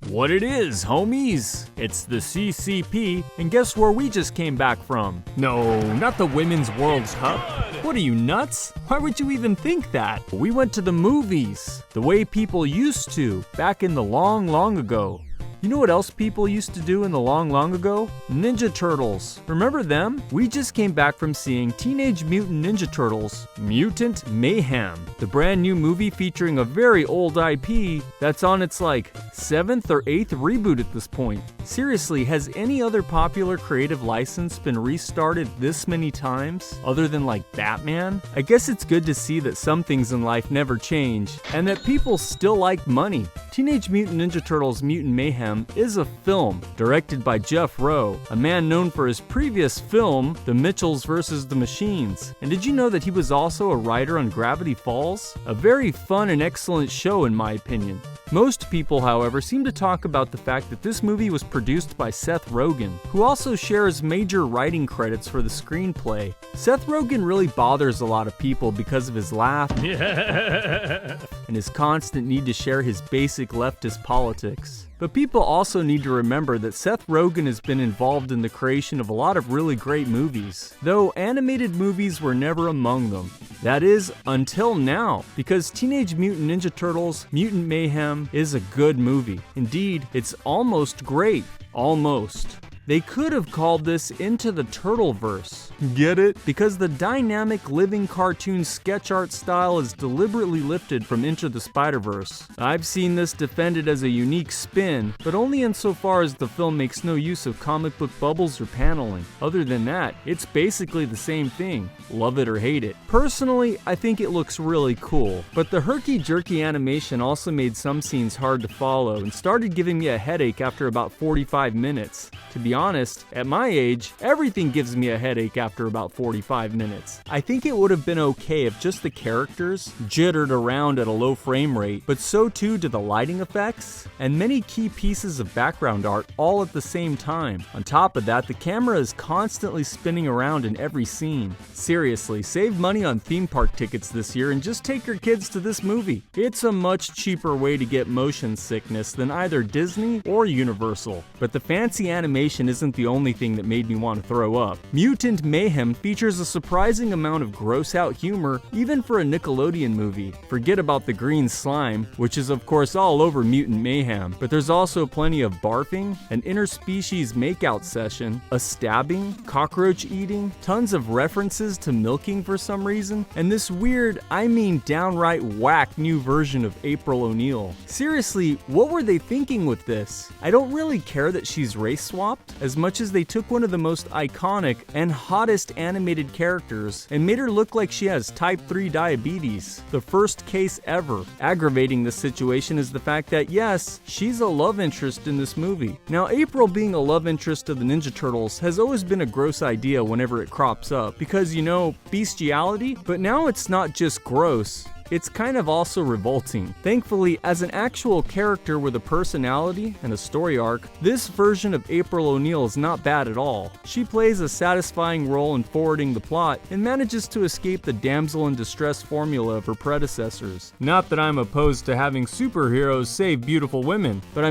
What it is, homies? It's the CCP, and guess where we just came back from? No, not the Women's World Cup. What are you, nuts? Why would you even think that? We went to the movies, the way people used to, back in the long ago. You know what else people used to do in the long ago? Ninja Turtles. Remember them? We just came back from seeing Teenage Mutant Ninja Turtles Mutant Mayhem, the brand new movie featuring a very old IP that's on its 7th or 8th reboot at this point. Seriously, has any other popular creative license been restarted this many times, other than Batman? I guess it's good to see that some things in life never change, and that people still like money. Teenage Mutant Ninja Turtles Mutant Mayhem is a film directed by Jeff Rowe, a man known for his previous film, The Mitchells vs. the Machines. And did you know that he was also a writer on Gravity Falls? A very fun and excellent show in my opinion. Most people, however, seem to talk about the fact that this movie was produced by Seth Rogen, who also shares major writing credits for the screenplay. Seth Rogen really bothers a lot of people because of his laugh and his constant need to share his basic leftist politics. But people also need to remember that Seth Rogen has been involved in the creation of a lot of really great movies, though animated movies were never among them. That is, until now, because Teenage Mutant Ninja Turtles Mutant Mayhem is a good movie. Indeed, it's almost great. Almost. They could have called this Into the Turtleverse. Get it? Because the dynamic living cartoon sketch art style is deliberately lifted from Into the Spider-Verse. I've seen this defended as a unique spin, but only insofar as the film makes no use of comic book bubbles or paneling. Other than that, it's basically the same thing. Love it or hate it. Personally, I think it looks really cool, but the herky-jerky animation also made some scenes hard to follow and started giving me a headache after about 45 minutes. To be honest, at my age, everything gives me a headache after about 45 minutes. I think it would have been okay if just the characters jittered around at a low frame rate, but so too do the lighting effects and many key pieces of background art all at the same time. On top of that, the camera is constantly spinning around in every scene. Seriously, save money on theme park tickets this year and just take your kids to this movie. It's a much cheaper way to get motion sickness than either Disney or Universal. But the fancy animation isn't the only thing that made me want to throw up. Mutant Mayhem features a surprising amount of gross-out humor even for a Nickelodeon movie. Forget about the green slime, which is of course all over Mutant Mayhem, but there's also plenty of barfing, an interspecies makeout session, a stabbing, cockroach eating, tons of references to milking for some reason, and this weird, downright whack new version of April O'Neil. Seriously, what were they thinking with this? I don't really care that she's race swapped, as much as they took one of the most iconic and hottest animated characters and made her look like she has type 3 diabetes. The first case ever. Aggravating the situation is the fact that yes, she's a love interest in this movie. Now, April being a love interest of the Ninja Turtles has always been a gross idea whenever it crops up, because bestiality, but now it's not just gross. It's kind of also revolting. Thankfully, as an actual character with a personality and a story arc, this version of April O'Neil is not bad at all. She plays a satisfying role in forwarding the plot and manages to escape the damsel in distress formula of her predecessors. Not that I'm opposed to having superheroes save beautiful women, but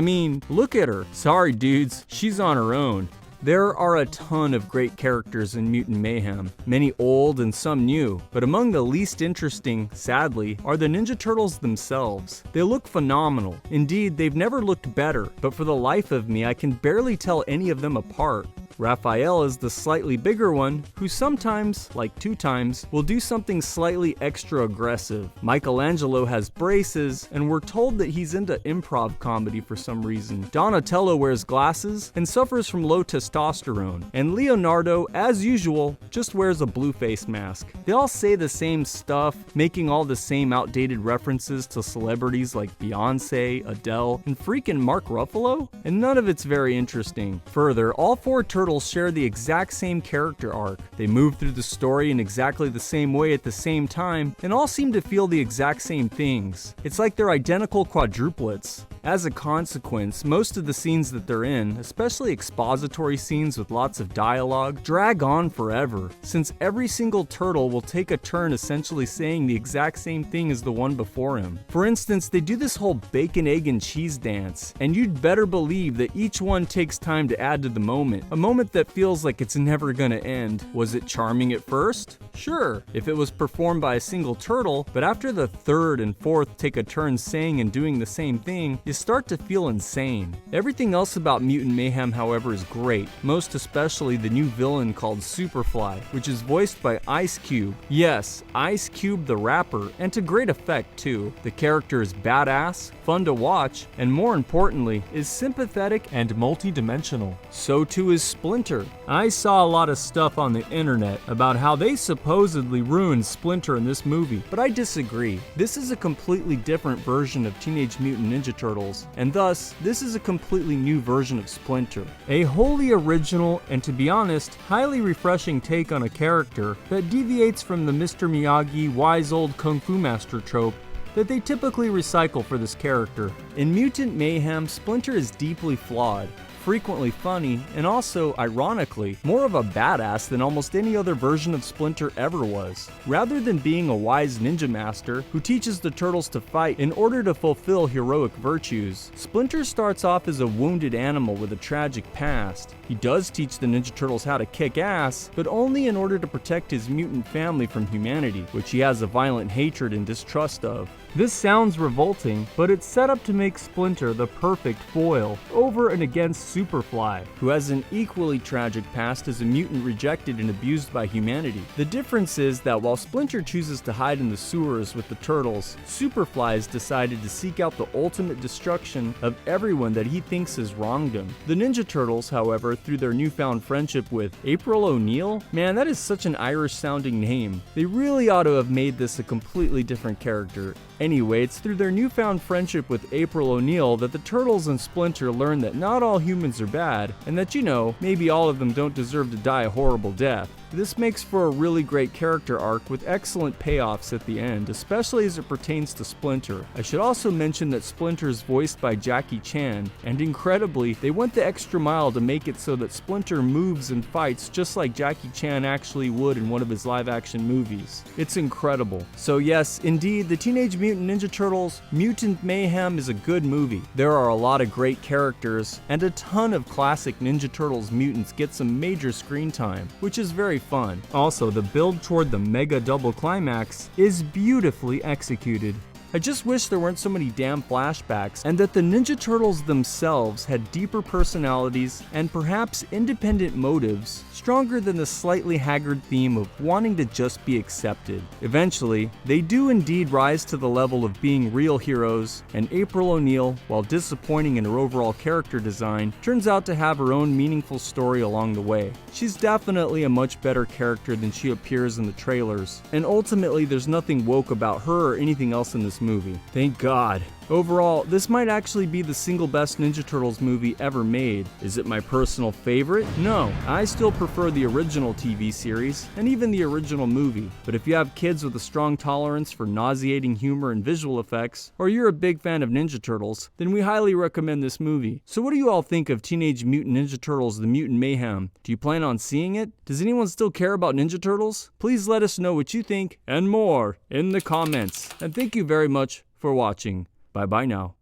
look at her. Sorry dudes, she's on her own. There are a ton of great characters in Mutant Mayhem, many old and some new, but among the least interesting, sadly, are the Ninja Turtles themselves. They look phenomenal. Indeed, they've never looked better, but for the life of me, I can barely tell any of them apart. Raphael is the slightly bigger one, who sometimes, like 2 times, will do something slightly extra aggressive. Michelangelo has braces, and we're told that he's into improv comedy for some reason. Donatello wears glasses and suffers from low testosterone. And Leonardo, as usual, just wears a blue face mask. They all say the same stuff, making all the same outdated references to celebrities like Beyonce, Adele, and freaking Mark Ruffalo, and none of it's very interesting. Further, all 4 turtles Turtles share the exact same character arc. They move through the story in exactly the same way at the same time, and all seem to feel the exact same things. It's like they're identical quadruplets. As a consequence, most of the scenes that they're in, especially expository scenes with lots of dialogue, drag on forever, since every single turtle will take a turn essentially saying the exact same thing as the one before him. For instance, they do this whole bacon, egg, and cheese dance, and you'd better believe that each one takes time to add to the moment, a moment that feels like it's never gonna end. Was it charming at first? Sure, if it was performed by a single turtle, but after the third and fourth take a turn saying and doing the same thing, you start to feel insane. Everything else about Mutant Mayhem, however, is great, most especially the new villain called Superfly, which is voiced by Ice Cube. Yes, Ice Cube the rapper, and to great effect too. The character is badass, fun to watch, and more importantly, is sympathetic and multi-dimensional. So too is Splinter. I saw a lot of stuff on the internet about how they supposedly ruined Splinter in this movie, but I disagree. This is a completely different version of Teenage Mutant Ninja Turtles, and thus, this is a completely new version of Splinter. A wholly original, and to be honest, highly refreshing take on a character that deviates from the Mr. Miyagi wise old Kung Fu master trope that they typically recycle for this character. In Mutant Mayhem, Splinter is deeply flawed, frequently funny, and also, ironically, more of a badass than almost any other version of Splinter ever was. Rather than being a wise ninja master who teaches the turtles to fight in order to fulfill heroic virtues, Splinter starts off as a wounded animal with a tragic past. He does teach the Ninja Turtles how to kick ass, but only in order to protect his mutant family from humanity, which he has a violent hatred and distrust of. This sounds revolting, but it's set up to make Splinter the perfect foil over and against Superfly, who has an equally tragic past as a mutant rejected and abused by humanity. The difference is that while Splinter chooses to hide in the sewers with the turtles, Superfly has decided to seek out the ultimate destruction of everyone that he thinks has wronged him. The Ninja Turtles, however, through their newfound friendship with April O'Neil, man, that is such an Irish-sounding name. They really ought to have made this a completely different character. Anyway, it's through their newfound friendship with April O'Neil that the Turtles and Splinter learn that not all humans are bad, and that, you know, maybe all of them don't deserve to die a horrible death. This makes for a really great character arc with excellent payoffs at the end, especially as it pertains to Splinter. I should also mention that Splinter is voiced by Jackie Chan, and incredibly, they went the extra mile to make it so that Splinter moves and fights just like Jackie Chan actually would in one of his live-action movies. It's incredible. So yes, indeed, the Teenage Mutant Ninja Turtles Mutant Mayhem is a good movie. There are a lot of great characters, and a ton of classic Ninja Turtles mutants get some major screen time, which is very fun. Also, the build toward the mega double climax is beautifully executed. I just wish there weren't so many damn flashbacks, and that the Ninja Turtles themselves had deeper personalities and perhaps independent motives stronger than the slightly haggard theme of wanting to just be accepted. Eventually, they do indeed rise to the level of being real heroes, and April O'Neil, while disappointing in her overall character design, turns out to have her own meaningful story along the way. She's definitely a much better character than she appears in the trailers, and ultimately there's nothing woke about her or anything else in this movie. Thank God. Overall, this might actually be the single best Ninja Turtles movie ever made. Is it my personal favorite? No, I still prefer the original TV series, and even the original movie. But if you have kids with a strong tolerance for nauseating humor and visual effects, or you're a big fan of Ninja Turtles, then we highly recommend this movie. So what do you all think of Teenage Mutant Ninja Turtles The Mutant Mayhem? Do you plan on seeing it? Does anyone still care about Ninja Turtles? Please let us know what you think, and more, in the comments. And thank you very much for watching. Bye-bye now.